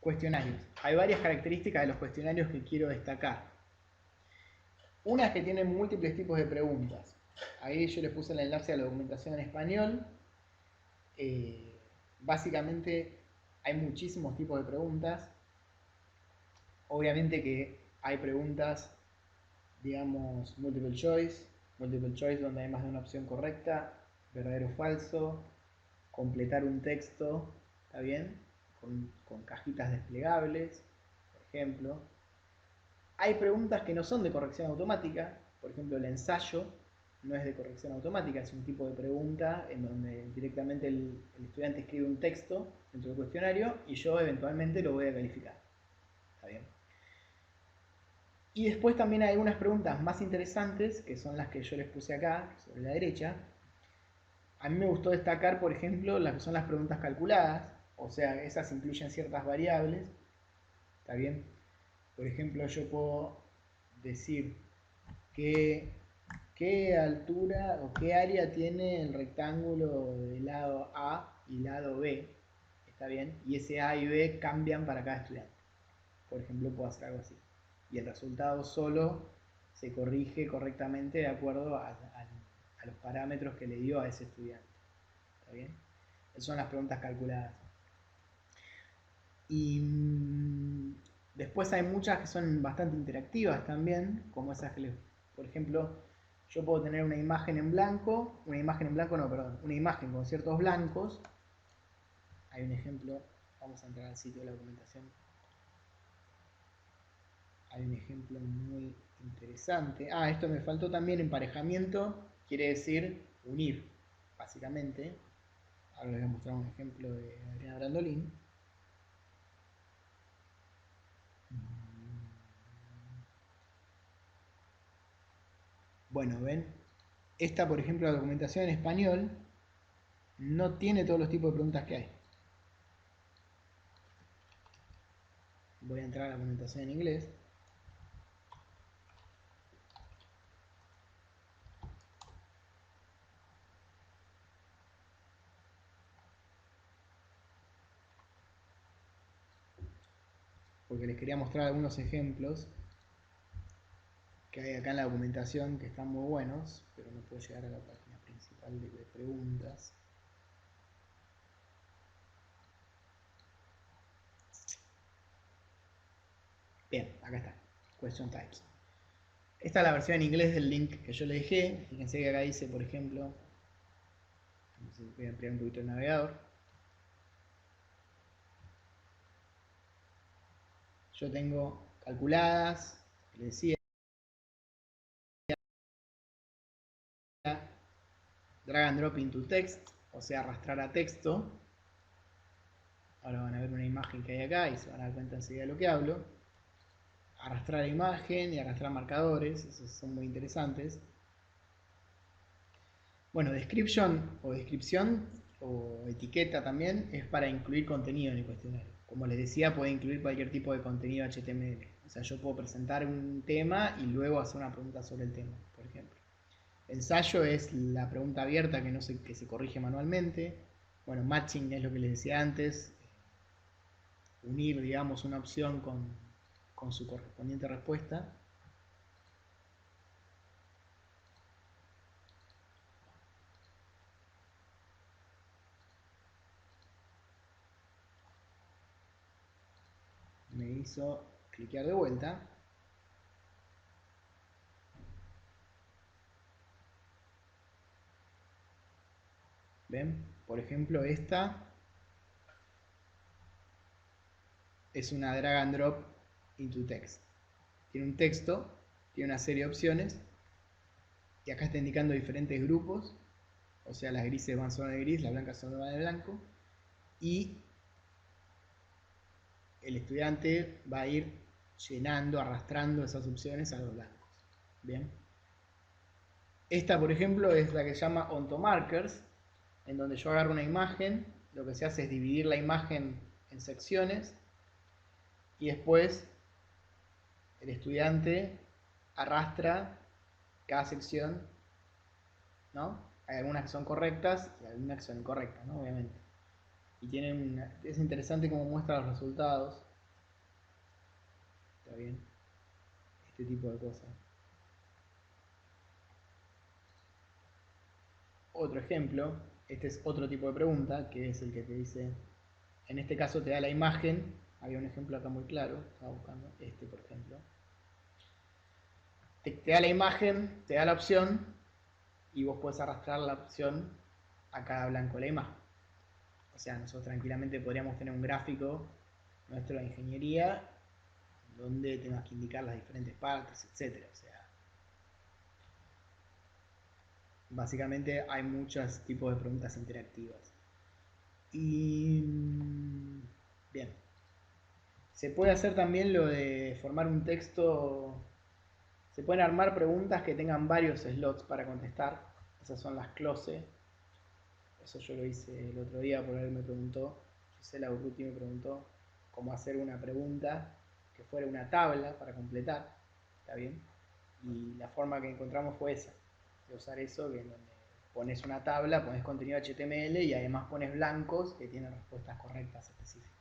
Cuestionarios. Hay varias características de los cuestionarios que quiero destacar. Una es que tienen múltiples tipos de preguntas. Ahí yo les puse el enlace a la documentación en español. Básicamente hay muchísimos tipos de preguntas. Obviamente que hay preguntas, digamos, multiple choice donde hay más de una opción correcta, verdadero o falso, completar un texto, ¿está bien? Con cajitas desplegables, por ejemplo. Hay preguntas que no son de corrección automática, por ejemplo el ensayo no es de corrección automática, es un tipo de pregunta en donde directamente el estudiante escribe un texto dentro del cuestionario y yo eventualmente lo voy a calificar. ¿Está bien? Y después también hay algunas preguntas más interesantes, que son las que yo les puse acá, sobre la derecha. A mí me gustó destacar, por ejemplo, las que son las preguntas calculadas, o sea, esas incluyen ciertas variables. ¿Está bien? Por ejemplo, yo puedo decir qué altura o qué área tiene el rectángulo del lado A y lado B. ¿Está bien? Y ese A y B cambian para cada estudiante. Por ejemplo, puedo hacer algo así. Y el resultado solo se corrige correctamente de acuerdo a los parámetros que le dio a ese estudiante. ¿Está bien? Esas son las preguntas calculadas. Y después hay muchas que son bastante interactivas también, como esas que por ejemplo, yo puedo tener una imagen en blanco, una imagen con ciertos blancos. Hay un ejemplo, vamos a entrar al sitio de la documentación. Hay un ejemplo muy interesante. Esto me faltó también, emparejamiento, quiere decir unir, básicamente. Ahora les voy a mostrar un ejemplo de Adriana Brandolin. Bueno, ven, esta por ejemplo la documentación en español no tiene todos los tipos de preguntas que hay. Voy a entrar a la documentación en inglés. Porque les quería mostrar algunos ejemplos que hay acá en la documentación que están muy buenos, pero no puedo llegar a la página principal de preguntas. Bien, acá está. Question types. Esta es la versión en inglés del link que yo le dejé. Fíjense que acá dice, por ejemplo, voy a ampliar un poquito el navegador. Yo tengo calculadas, que les decía, drag and drop into text, o sea, arrastrar a texto. Ahora van a ver una imagen que hay acá y se van a dar cuenta enseguida de lo que hablo. Arrastrar imagen y arrastrar marcadores, esos son muy interesantes. Bueno, description o descripción o etiqueta también es para incluir contenido en el cuestionario. Como les decía, puede incluir cualquier tipo de contenido HTML. O sea, yo puedo presentar un tema y luego hacer una pregunta sobre el tema, por ejemplo. Ensayo es la pregunta abierta que se corrige manualmente. Bueno, matching es lo que les decía antes. Unir, digamos, una opción con su correspondiente respuesta. Me hizo cliquear de vuelta. ¿Ven? Por ejemplo, esta es una drag and drop into text. Tiene un texto, tiene una serie de opciones y acá está indicando diferentes grupos, o sea, las grises van sobre el gris, las blancas sobre el blanco, y el estudiante va a ir llenando, arrastrando esas opciones a los blancos. Bien. Esta, por ejemplo, es la que se llama ontomarkers, en donde yo agarro una imagen, lo que se hace es dividir la imagen en secciones y después el estudiante arrastra cada sección, ¿no? Hay algunas que son correctas y algunas que son incorrectas, ¿no? Obviamente. Y es interesante cómo muestra los resultados. ¿Está bien? Este tipo de cosas. Otro ejemplo, este es otro tipo de pregunta, que es el que te dice, en este caso te da la imagen, había un ejemplo acá muy claro, estaba buscando este por ejemplo. Te da la imagen, te da la opción, y vos podés arrastrar la opción a cada blanco de la imagen. O sea, nosotros tranquilamente podríamos tener un gráfico nuestro de ingeniería donde tengas que indicar las diferentes partes, etc. O sea, básicamente hay muchos tipos de preguntas interactivas. Y bien, se puede hacer también lo de formar un texto. Se pueden armar preguntas que tengan varios slots para contestar. Esas son las close. Eso yo lo hice el otro día porque él me preguntó, Gisela Urruti me preguntó cómo hacer una pregunta que fuera una tabla para completar. ¿Está bien? Y la forma que encontramos fue esa, de usar eso, que donde pones una tabla, pones contenido HTML y además pones blancos que tienen respuestas correctas específicas.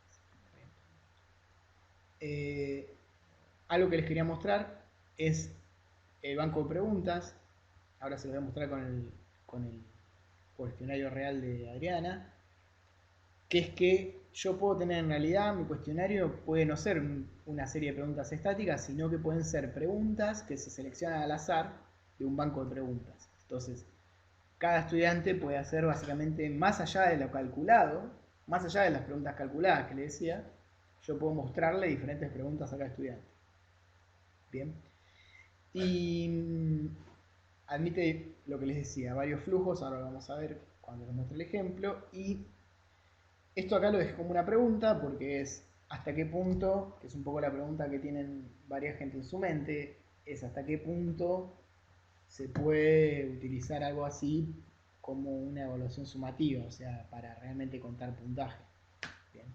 Algo que les quería mostrar es el banco de preguntas. Ahora se lo voy a mostrar con el cuestionario real de Adriana, que es que yo puedo tener en realidad, mi cuestionario puede no ser una serie de preguntas estáticas, sino que pueden ser preguntas que se seleccionan al azar de un banco de preguntas. Entonces, cada estudiante puede hacer básicamente más allá de lo calculado, más allá de las preguntas calculadas que le decía, yo puedo mostrarle diferentes preguntas a cada estudiante. Bien. Y admite lo que les decía, varios flujos, ahora lo vamos a ver cuando les muestre el ejemplo. Y esto acá lo dejé como una pregunta porque es hasta qué punto, que es un poco la pregunta que tienen varias gente en su mente, es hasta qué punto se puede utilizar algo así como una evaluación sumativa, o sea, para realmente contar puntaje. Bien.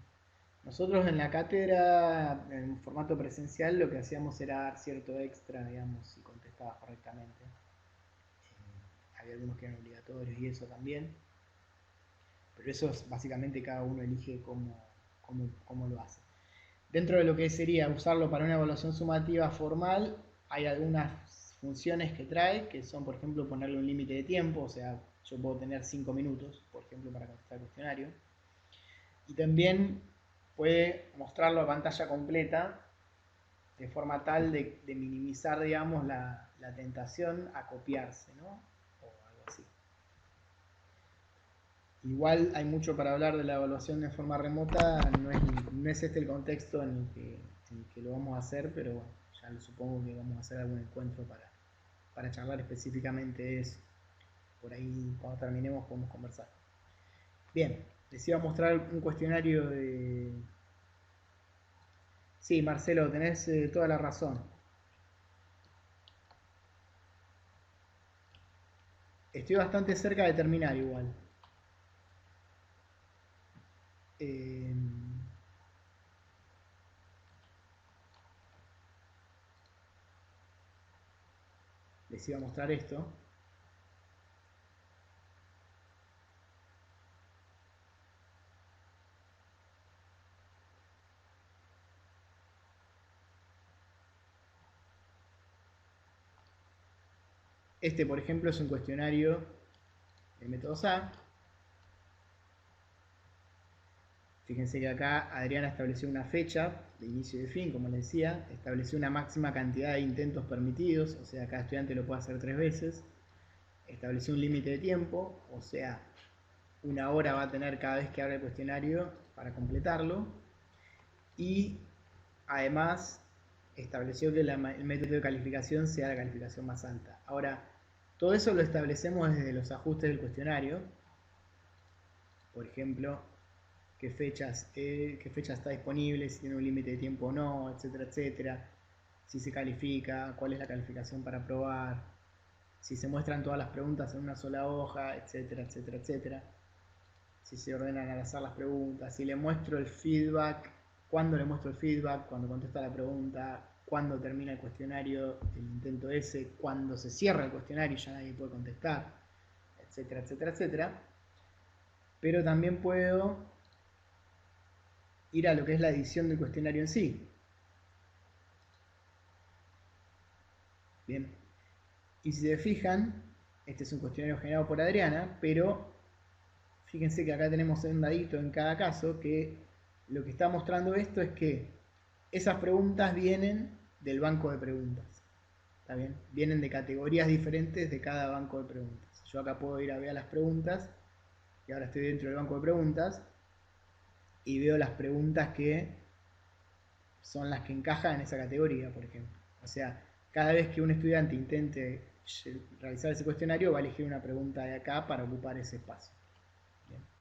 Nosotros en la cátedra, en formato presencial, lo que hacíamos era dar cierto extra, digamos, si contestabas correctamente. Había algunos que eran obligatorios y eso también. Pero eso es básicamente cada uno elige cómo lo hace. Dentro de lo que sería usarlo para una evaluación sumativa formal, hay algunas funciones que trae, que son, por ejemplo, ponerle un límite de tiempo, o sea, yo puedo tener 5 minutos, por ejemplo, para contestar el cuestionario. Y también puede mostrarlo a pantalla completa, de forma tal de minimizar, digamos, la tentación a copiarse, ¿no? O algo así. Igual hay mucho para hablar de la evaluación de forma remota, no es este el contexto en el que lo vamos a hacer, pero bueno, ya lo supongo que vamos a hacer algún encuentro para charlar específicamente de eso. Por ahí cuando terminemos podemos conversar. Bien, les iba a mostrar un cuestionario de... Sí, Marcelo, tenés toda la razón. Estoy bastante cerca de terminar igual. Eh, Les iba a mostrar esto. Este, por ejemplo, es un cuestionario del método SA. Fíjense que acá Adriana estableció una fecha de inicio y de fin, como les decía, estableció una máxima cantidad de intentos permitidos, o sea, cada estudiante lo puede hacer 3 veces, estableció un límite de tiempo, o sea, 1 hora va a tener cada vez que abra el cuestionario para completarlo, y además estableció que el método de calificación sea la calificación más alta. Ahora, todo eso lo establecemos desde los ajustes del cuestionario. Por ejemplo, qué fecha está disponible, si tiene un límite de tiempo o no, etcétera, etcétera. Si se califica, cuál es la calificación para aprobar, si se muestran todas las preguntas en una sola hoja, etcétera, etcétera, etcétera. Si se ordenan al azar las preguntas, si le muestro el feedback, cuándo le muestro el feedback, cuando contesta la pregunta, cuándo termina el cuestionario, el intento ese, cuándo se cierra el cuestionario y ya nadie puede contestar, etcétera, etcétera, etcétera. Pero también puedo ir a lo que es la edición del cuestionario en sí. Bien. Y si se fijan, este es un cuestionario generado por Adriana, pero fíjense que acá tenemos un dadito en cada caso que lo que está mostrando esto es que esas preguntas vienen del banco de preguntas. ¿Está bien? Vienen de categorías diferentes de cada banco de preguntas. Yo acá puedo ir a ver las preguntas y ahora estoy dentro del banco de preguntas y veo las preguntas que son las que encajan en esa categoría, por ejemplo. O sea, cada vez que un estudiante intente realizar ese cuestionario va a elegir una pregunta de acá para ocupar ese espacio. Bien.